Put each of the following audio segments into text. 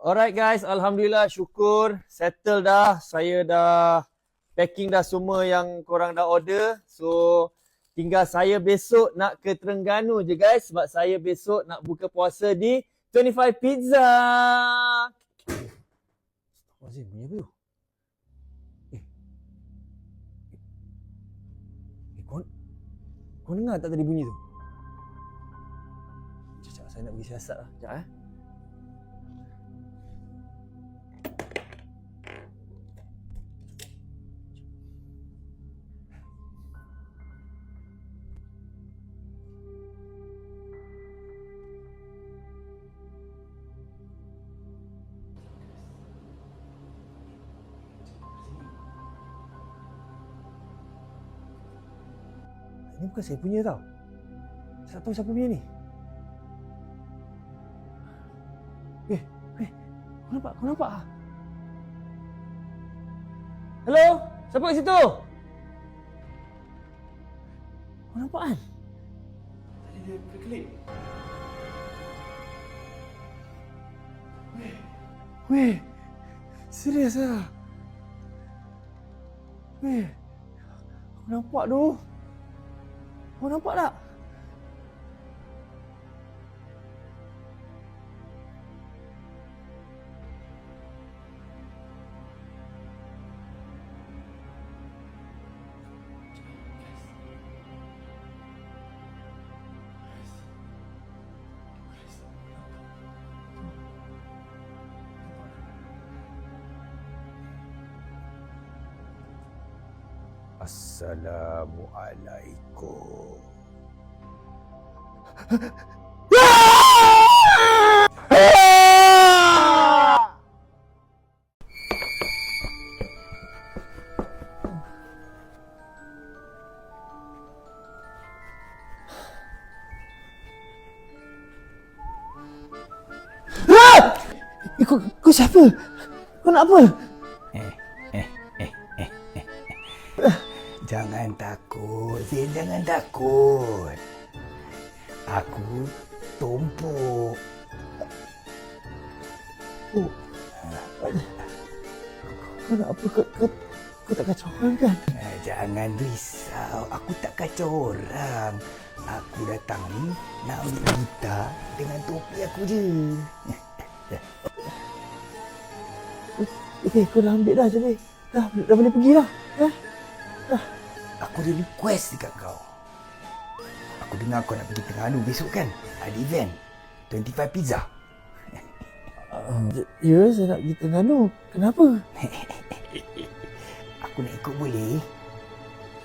Alright guys, Alhamdulillah, syukur settle dah. Saya dah packing dah semua yang korang dah order. So tinggal saya besok nak ke Terengganu je guys, sebab saya besok nak buka puasa di 25 Pizza. Azim, bunyi apa tu? Kau dengar tak tadi bunyi tu? Sekejap, saya nak pergi siasat lah. Sekejap Ini bukan saya punya tau. Saya tak tahu siapa punya ni. Kau nampak? Hello? Siapa kat situ? Kau nampak kan? Tadi dia berkelip. Weh, serius lah? Weh, kau nampak tu? Kau nampak tak? Assalamualaikum. Kau siapa? Kau nak apa? Jangan takut, Zin, jangan takut. Aku tumpuk. Kau nak apa? Kau tak kacau orang kan? Jangan risau, aku tak kacau orang. Aku datang ni nak ambil gitar dengan topi aku je. Kau dah ambil dah jadi. Dah boleh pergi dah. Aku ada request dekat kau. Aku dengar kau nak pergi Terengganu besok kan? Ada event 25 Pizza. Ya, saya nak pergi Terengganu. Kenapa? Aku nak ikut boleh?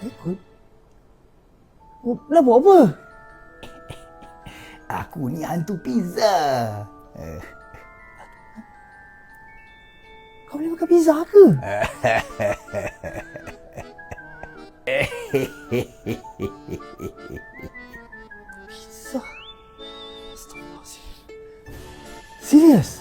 Ikut? Nak buat apa? Aku ni hantu pizza. Kau boleh makan pizza ke? Pizza? Astagfirullahaladzim. Serius?